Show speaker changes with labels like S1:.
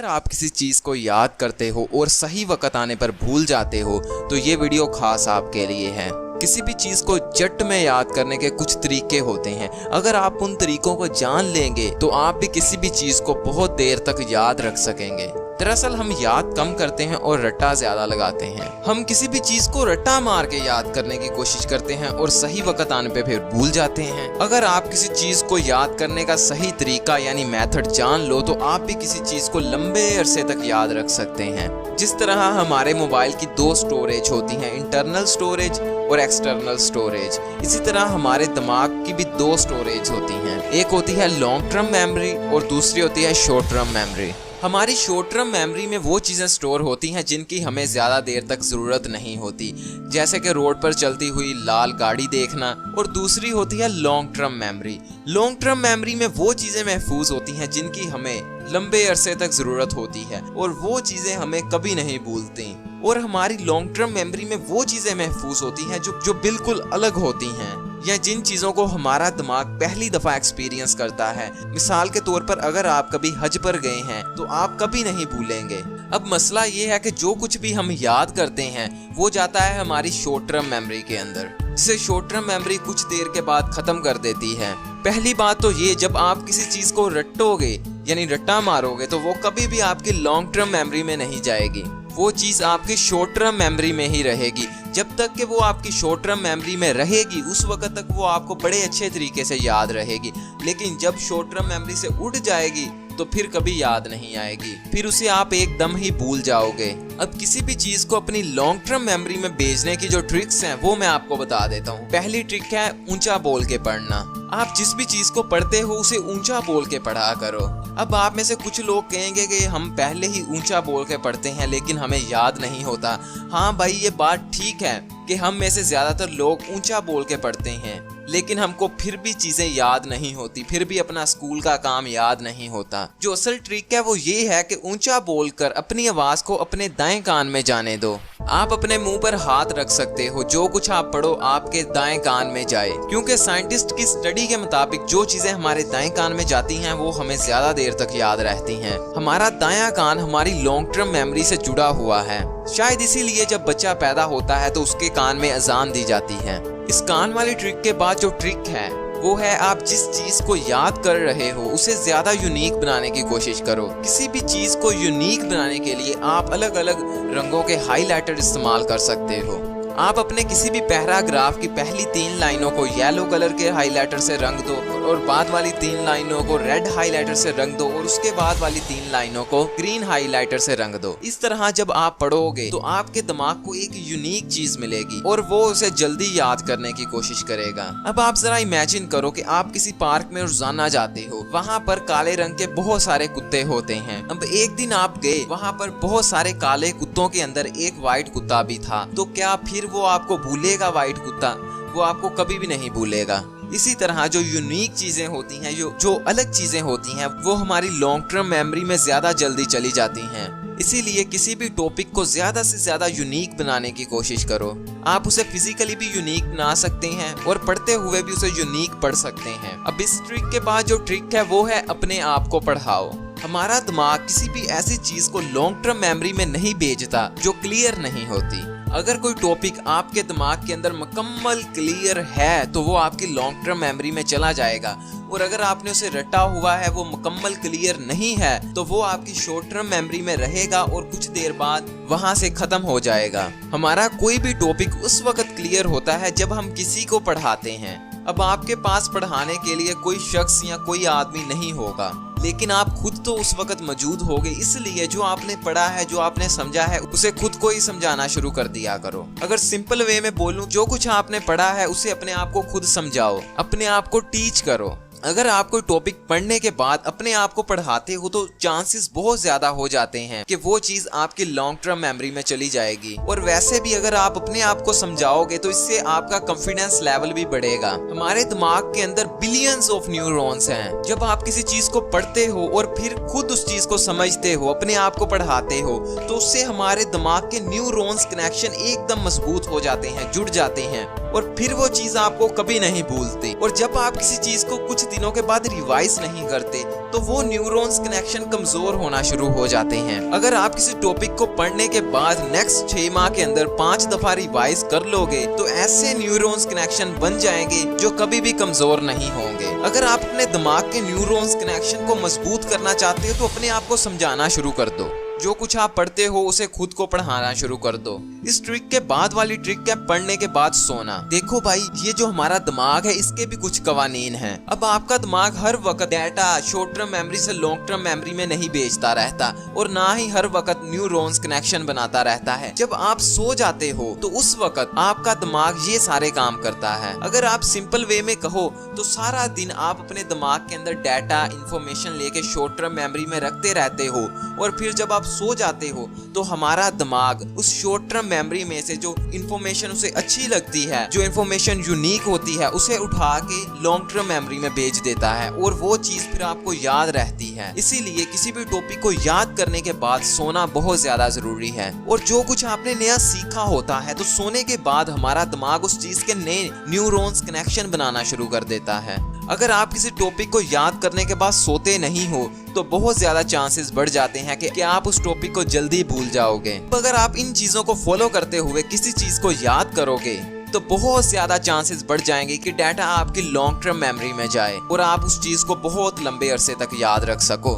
S1: अगर आप किसी चीज़ को याद करते हो और सही वक्त आने पर भूल जाते हो तो ये वीडियो खास आपके लिए है। किसी भी चीज़ को झट में याद करने के कुछ तरीके होते हैं। अगर आप उन तरीकों को जान लेंगे तो आप भी किसी भी चीज़ को बहुत देर तक याद रख सकेंगे। दरअसल हम याद कम करते हैं और रट्टा ज्यादा लगाते हैं। हम किसी भी चीज को रट्टा मार के याद करने की कोशिश करते हैं और सही वक्त आने पे फिर भूल जाते हैं। अगर आप किसी चीज को याद करने का सही तरीका यानी मेथड जान लो तो आप भी किसी चीज को लंबे अरसे तक याद रख सकते हैं। जिस तरह हमारे मोबाइल की दो स्टोरेज होती हैं, इंटरनल स्टोरेज और एक्सटर्नल स्टोरेज, इसी तरह हमारे दिमाग की भी दो स्टोरेज होती हैं। एक होती है लॉन्ग टर्म मेमोरी और दूसरी होती है शॉर्ट टर्म मेमोरी। हमारी शॉर्ट टर्म मेमोरी में वो चीज़ें स्टोर होती हैं जिनकी हमें ज़्यादा देर तक ज़रूरत नहीं होती, जैसे कि रोड पर चलती हुई लाल गाड़ी देखना। और दूसरी होती है long term memory. Long term memory में वो चीज़ें महफूज होती हैं जिनकी हमें लंबे अरसे तक ज़रूरत होती है और वो चीज़ें हमें कभी नहीं भूलती। और हमारी लॉन्ग टर्म मेमोरी में वो चीज़ें महफूज होती हैं जो बिल्कुल अलग होती हैं या जिन चीज़ों को हमारा दिमाग पहली दफ़ा एक्सपीरियंस करता है। मिसाल के तौर पर अगर आप कभी हज पर गए हैं तो आप कभी नहीं भूलेंगे। अब मसला ये है कि जो कुछ भी हम याद करते हैं वो जाता है हमारी शॉर्ट टर्म मेमोरी के अंदर, जिसे शॉर्ट टर्म मेमोरी कुछ देर के बाद ख़त्म कर देती है। पहली बात तो ये, जब आप किसी चीज़ को रटोगे यानी रट्टा मारोगे तो वो कभी भी आपकी लॉन्ग टर्म मेमोरी में नहीं जाएगी। वो चीज़ आपकी शॉर्ट टर्म मेमोरी में ही रहेगी। जब तक कि वो आपकी शॉर्ट टर्म मेमोरी में रहेगी उस वक्त तक वो आपको बड़े अच्छे तरीके से याद रहेगी, लेकिन जब शॉर्ट टर्म मेमोरी से उठ जाएगी तो फिर कभी याद नहीं आएगी, फिर उसे आप एकदम ही भूल जाओगे। अब किसी भी चीज को अपनी लॉन्ग टर्म मेमोरी में भेजने की जो ट्रिक्स हैं वो मैं आपको बता देता हूँ। पहली ट्रिक है ऊंचा बोल के पढ़ना। आप जिस भी चीज को पढ़ते हो उसे ऊंचा बोल के पढ़ा करो। अब आप में से कुछ लोग कहेंगे कि हम पहले ही ऊंचा बोल के पढ़ते हैं लेकिन हमें याद नहीं होता। हाँ भाई, ये बात ठीक है कि हम में से ज्यादातर लोग ऊंचा बोल के पढ़ते हैं, लेकिन हमको फिर भी चीजें याद नहीं होती, फिर भी अपना स्कूल का काम याद नहीं होता। जो असल ट्रिक है वो ये है कि ऊंचा बोलकर अपनी आवाज को अपने दाएं कान में जाने दो। आप अपने मुंह पर हाथ रख सकते हो, जो कुछ आप पढ़ो आपके दाएं कान में जाए, क्योंकि साइंटिस्ट की स्टडी के मुताबिक जो चीजें हमारे दाएं कान में जाती हैं वो हमें ज्यादा देर तक याद रहती हैं। हमारा दायां कान हमारी लॉन्ग टर्म मेमोरी से जुड़ा हुआ है। शायद इसीलिए जब बच्चा पैदा होता है तो उसके कान में अजान दी जाती है। इस कान वाली ट्रिक के बाद जो ट्रिक है वो है, आप जिस चीज को याद कर रहे हो उसे ज्यादा यूनिक बनाने की कोशिश करो। किसी भी चीज को यूनिक बनाने के लिए आप अलग अलग रंगों के हाइलाइटर इस्तेमाल कर सकते हो। आप अपने किसी भी पैराग्राफ की पहली 3 लाइनों को येलो कलर के हाइलाइटर से रंग दो और बाद वाली 3 लाइनों को रेड हाइलाइटर से रंग दो और उसके बाद वाली 3 लाइनों को ग्रीन हाइलाइटर से रंग दो। इस तरह जब आप पढ़ोगे तो आपके दिमाग को एक यूनिक चीज मिलेगी और वो उसे जल्दी याद करने की कोशिश करेगा। अब आप जरा इमेजिन करो कि आप किसी पार्क में रोजाना जाते हो, वहाँ पर काले रंग के बहुत सारे कुत्ते होते हैं। अब एक दिन आप गए, वहाँ पर बहुत सारे काले कुत्तों के अंदर एक व्हाइट कुत्ता भी था, तो क्या फिर वो आपको भूलेगा? व्हाइट कुत्ता वो आपको कभी भी नहीं भूलेगा। इसी तरह जो यूनिक चीजें होती हैं, जो अलग चीजें होती हैं, वो हमारी लॉन्ग टर्म मेमोरी में ज्यादा जल्दी चली जाती हैं। इसीलिए किसी भी टॉपिक को ज्यादा से ज्यादा यूनिक बनाने की कोशिश करो। आप उसे फिजिकली भी यूनिक बना सकते हैं और पढ़ते हुए भी उसे यूनिक पढ़ सकते हैं। अब इस ट्रिक के बाद जो ट्रिक है वो है अपने आप को पढ़ाओ। हमारा दिमाग किसी भी ऐसी चीज को लॉन्ग टर्म मेमोरी में नहीं भेजता जो क्लियर नहीं होती। अगर कोई टॉपिक आपके दिमाग के अंदर मुकम्मल क्लियर है तो वो आपकी लॉन्ग टर्म मेमोरी में चला जाएगा, और अगर आपने उसे रटा हुआ है, वो मुकम्मल क्लियर नहीं है, तो वो आपकी शॉर्ट टर्म मेमोरी में रहेगा और कुछ देर बाद वहां से खत्म हो जाएगा। हमारा कोई भी टॉपिक उस वक्त क्लियर होता है जब हम किसी को पढ़ाते हैं। अब आपके पास पढ़ाने के लिए कोई शख्स या कोई आदमी नहीं होगा, लेकिन आप खुद तो उस वक्त मौजूद होगे, इसलिए जो आपने पढ़ा है, जो आपने समझा है, उसे खुद को ही समझाना शुरू कर दिया करो। अगर सिंपल वे में बोलूं, जो कुछ आपने पढ़ा है उसे अपने आप को खुद समझाओ, अपने आप को टीच करो। अगर आप कोई टॉपिक पढ़ने के बाद अपने आप को पढ़ाते हो तो चांसेस बहुत ज्यादा हो जाते हैं कि वो चीज आपकी लॉन्ग टर्म मेमोरी में चली जाएगी। और वैसे भी अगर आप अपने आप को समझाओगे तो इससे आपका कॉन्फिडेंस लेवल भी बढ़ेगा। हमारे दिमाग के अंदर बिलियंस ऑफ न्यूरॉन्स हैं। जब आप किसी चीज को पढ़ते हो और फिर खुद उस चीज को समझते हो, अपने आप को पढ़ाते हो, तो उससे हमारे दिमाग के न्यूरॉन्स कनेक्शन एकदम मजबूत हो जाते हैं, जुड़ जाते हैं। और फिर वो चीज आपको कभी नहीं भूलती। और जब आप किसी चीज को कुछ दिनों के बाद रिवाइज नहीं करते तो वो न्यूरॉन्स कनेक्शन कमजोर होना शुरू हो जाते हैं। अगर आप किसी टॉपिक को पढ़ने के बाद नेक्स्ट 6 माह के अंदर 5 दफा रिवाइज कर लोगे तो ऐसे न्यूरॉन्स कनेक्शन बन जाएंगे जो कभी भी कमजोर नहीं होंगे। अगर आप अपने दिमाग के न्यूरॉन्स कनेक्शन को मजबूत करना चाहते हो तो अपने आप को समझाना शुरू कर दो। जो कुछ आप पढ़ते हो उसे खुद को पढ़ाना शुरू कर दो। इस ट्रिक के बाद वाली ट्रिक है पढ़ने के बाद सोना। देखो भाई, ये जो हमारा दिमाग है इसके भी कुछ कवानीन हैं। अब आपका दिमाग हर वक्त डेटा शॉर्ट टर्म मेमोरी से लॉन्ग टर्म मेमोरी में नहीं भेजता रहता और ना ही हर वक्त न्यूरॉन्स कनेक्शन बनाता रहता है। जब आप सो जाते हो तो उस वक्त आपका दिमाग ये सारे काम करता है। अगर आप सिंपल वे में कहो तो सारा दिन आप अपने दिमाग के अंदर डाटा इंफॉर्मेशन लेके शॉर्ट टर्म मेमोरी में रखते रहते हो और फिर जब आप सो जाते हो तो हमारा दिमाग उस शॉर्ट टर्म मेमोरी में से जो इंफॉर्मेशन उसे अच्छी लगती है, जो इंफॉर्मेशन यूनिक होती है, उसे उठा के लॉन्ग टर्म मेमोरी में भेज देता है और वो चीज फिर आपको याद रहती है। इसीलिए किसी भी टॉपिक को याद करने के बाद सोना बहुत ज्यादा जरूरी है। और जो कुछ आपने नया सीखा होता है तो सोने के बाद हमारा दिमाग उस चीज के नए न्यूरॉन्स कनेक्शन बनाना शुरू कर देता है। अगर आप किसी टॉपिक को याद करने के बाद सोते नहीं हो तो बहुत ज्यादा चांसेस बढ़ जाते हैं कि आप उस टॉपिक को जल्दी भूल जाओगे। अगर आप इन चीजों को फॉलो करते हुए किसी चीज को याद करोगे तो बहुत ज्यादा चांसेस बढ़ जाएंगे कि डाटा आपकी लॉन्ग टर्म मेमोरी में जाए और आप उस चीज को बहुत लंबे अरसे तक याद रख सको।